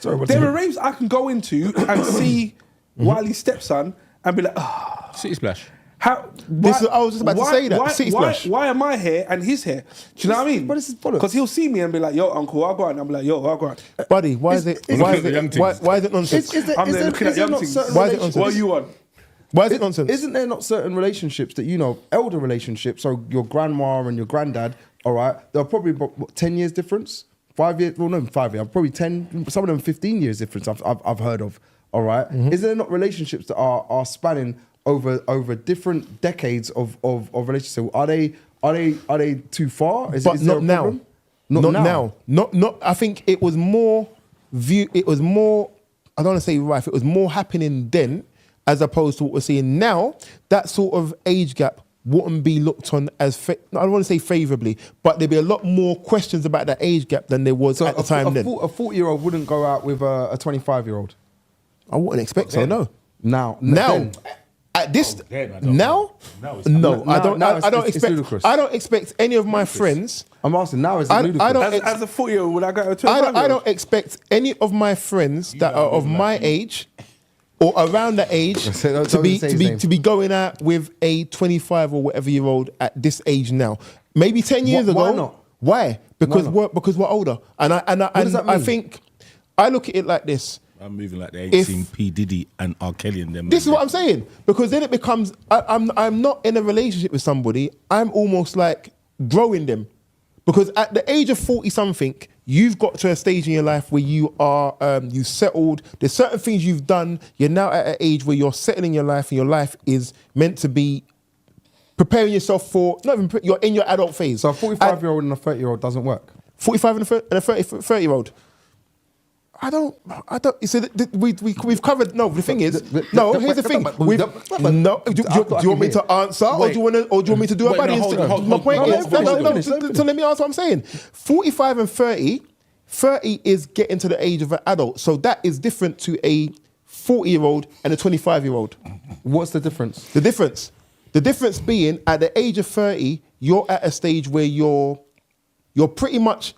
There are raves I can go into and see Wiley's stepson and be like, City Splash. I was just about to say that. City Splash. Why am I here and he's here? Do you know what I mean? But this is bollocks. Because he'll see me and be like, yo, uncle, I'll go out. And I'll be like, yo, I'll go out. Buddy, why is it nonsense? I'm there looking at young things. Why is it nonsense? What are you on? Why is it nonsense? Isn't there not certain relationships that, you know, elder relationships, so your grandma and your granddad, all right, there are probably about 10 years difference? 5 years? Well, no, 5 years. Probably 10, some of them 15 years difference I've heard of, all right? Isn't there not relationships that are spanning over different decades of relationships? Are they too far? Is but there not now. Not now. Not. I think it was more. It was more. I don't want to say rife. It was more happening then, as opposed to what we're seeing now. That sort of age gap wouldn't be looked on as. I don't want to say favourably, but there'd be a lot more questions about that age gap than there was at the time then. A 40-year-old wouldn't go out with a 25-year-old. I wouldn't expect so. No. Now. At this No, I don't expect. I don't expect any of my friends. I'm asking now. Is it ludicrous? As a 40-year-old, would I go to a 25-year-old? I don't expect any of my friends that are of my age or around that age to be going out with a 25 or whatever year old at this age now. Maybe 10 years ago. Why not? Why? Because we're older, and I think I look at it like this. I'm moving like they ain't seen P. Diddy and R. Kelly and them. This is what I'm saying. Because then it becomes, I'm not in a relationship with somebody, I'm almost like growing them. Because at the age of 40-something, you've got to a stage in your life where you are, you settled, there's certain things you've done, you're now at an age where you're settling your life and your life is meant to be preparing yourself for, you're in your adult phase. So a 45-year-old and a 30-year-old doesn't work? 45 and a 30-year-old. I don't. So we've covered. No, the thing is, here's the thing. Do you want me to answer, or do you want me to do a buddy instinct? My point is, so let me answer what I'm saying. 45 and 30 is getting to the age of an adult, so that is different to a 40-year-old and a 25-year-old. What's the difference? The difference being at the age of 30, you're at a stage where you're pretty much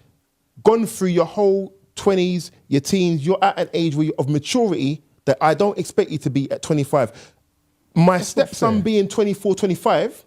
gone through your whole 20s, your teens. You're at an age where you're of maturity that I don't expect you to be at 25. My stepson being 24, 25,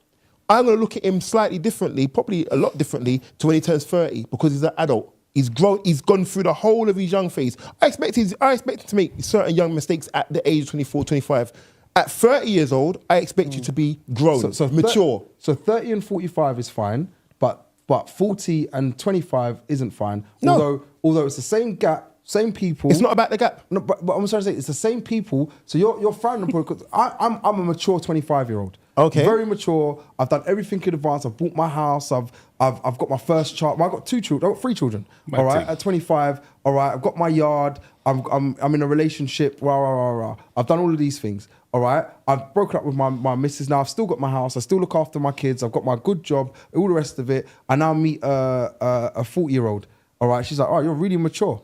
I'm going to look at him slightly differently, probably a lot differently to when he turns 30 because he's an adult. He's grown. He's gone through the whole of his young phase. I expect him to make certain young mistakes at the age of 24, 25. At 30 years old, I expect you to be grown, mature. So 30 and 45 is fine, but 40 and 25 isn't fine. No. Although it's the same gap, same people. It's not about the gap. No, but I'm trying to say it's the same people. So you're frowning upon because I'm a mature 25-year-old. Okay. Very mature. I've done everything in advance. I've bought my house. I've got my first child. Well, I've got 2 children. I've got 3 children. All right. At 25. All right. I've got my yard. I'm in a relationship. I've done all of these things. All right. I've broken up with my missus now. I've still got my house. I still look after my kids. I've got my good job. All the rest of it. I now meet a 40-year-old. All right. She's like, oh, you're really mature.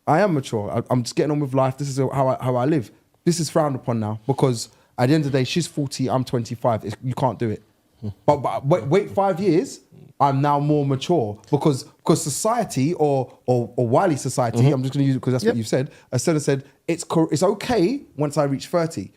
I am mature. I'm just getting on with life. This is how I live. This is frowned upon now because at the end of the day, she's 40, I'm 25. You can't do it. But wait 5 years, I'm now more mature because society or Wiley society, I'm just going to use it because that's what you've said, said it's okay once I reach 30.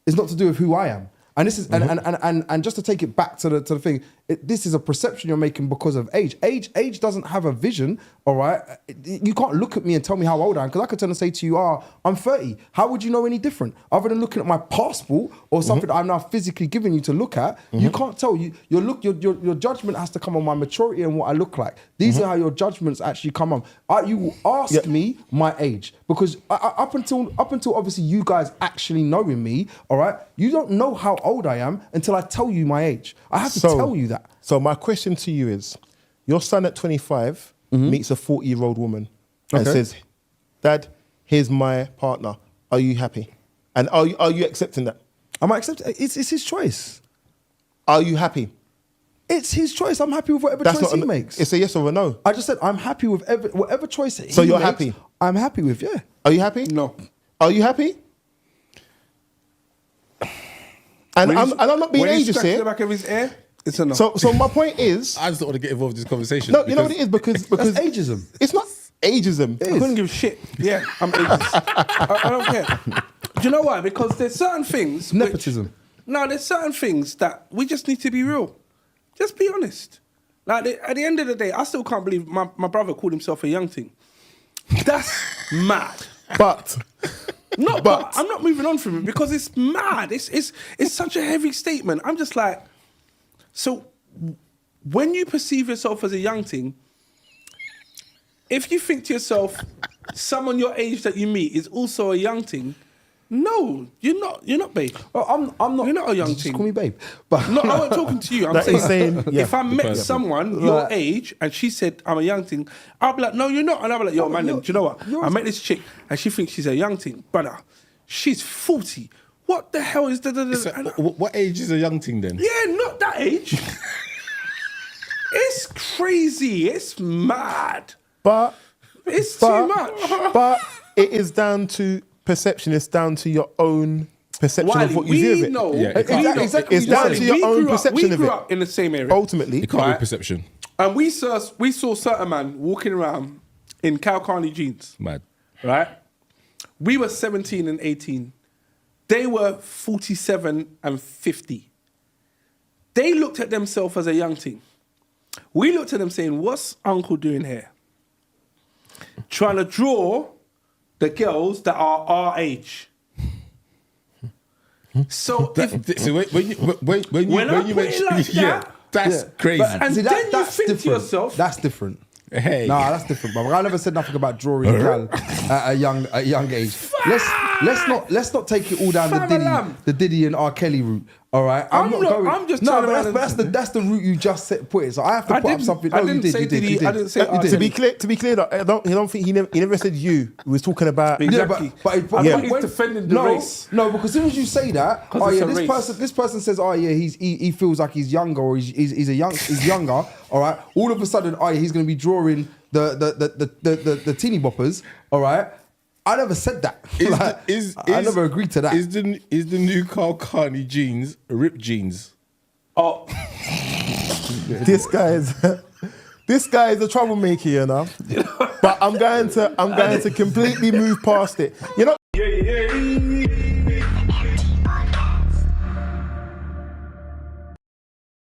It's not to do with who I am. And this is and just to take it back to the thing, this is a perception you're making because of age. Age doesn't have a vision, all right? You can't look at me and tell me how old I am because I could turn and say to you, I'm 30. How would you know any different? Other than looking at my passport or something that I'm now physically giving you to look at, you can't tell. Your judgment has to come on my maturity and what I look like. These are how your judgments actually come on. You will ask me my age because up until obviously you guys actually knowing me, all right, you don't know how old I am until I tell you my age. I have to tell you that. So my question to you is, your son at 25 meets a 40-year-old woman and says, Dad, here's my partner. Are you happy? And are you accepting that? Am I accepting? It's his choice. Are you happy? It's his choice. I'm happy with whatever choice he makes. It's a yes or a no. I just said I'm happy with whatever choice he makes. So you're happy? I'm happy with, yeah. Are you happy? No. Are you happy? And I'm not being ageist here. The back of his ear, it's a no. So my point is, I just don't want to get involved in this conversation. No, you know what it is because that's ageism. It's not. ageism. I couldn't give a shit. Yeah, I'm ageist. I don't care. Do you know why? Because there's certain things. Nepotism. There's certain things that we just need to be real. Just be honest. Like at the end of the day, I still can't believe my brother called himself a young thing. That's mad. But But I'm not moving on from it because it's mad. It's such a heavy statement. I'm just like, so when you perceive yourself as a young thing, if you think to yourself, someone your age that you meet is also a young thing, no, you're not, babe. Oh, I'm not. You're not a young just thing. call me babe. But No, I'm not talking to you. I'm That saying, is saying, yeah. if I met someone your age and she said I'm a young thing, I'll be like, no, you're not. And I'll be like, yo, man, do you know what? I met this chick and she thinks she's a young thing, brother. She's 40. What the hell is the? What age is a young thing then? Yeah, not that age. It's crazy. It's mad. But It's too much. But it is down to perception. It's down to your own perception of what you view of it. Know, Yeah, exactly. It's down to your own perception we of grew it. up in the same area. Ultimately, It can't Right. be perception. And we saw certain man walking around in Kani jeans, Mad. right? We were 17 and 18. They were 47 and 50. They looked at themselves as a young thing. We looked at them saying, what's uncle doing here? Trying to draw the girls that are our age. So if, So when you put it like that, that's crazy. And See, then you that's think to different. yourself- That's different. Hey. Nah, that's different, brother. I never said nothing about drawing Cal at a young age. Let's not take it all down the Diddy and R. Kelly route. All right, I'm just no, turning around but that's the route you just put it. So I have to put up something. I Oh, didn't you say did. Diddy. I didn't say R. to Kelly. be clear, though, I don't think he never said you. He was talking about Exactly. but I think he's defending the race. No, because as soon as you say that, 'Cause oh it's yeah, a race. this person says, oh yeah, he feels like he's younger or he's younger. All right, all of a sudden, oh yeah, he's going to be drawing the teeny boppers. All right, I never said that. I never agreed to that. Is the new Karl Kani jeans ripped jeans? Oh, this guy is a troublemaker, you know. But I'm going to completely move past it. You know.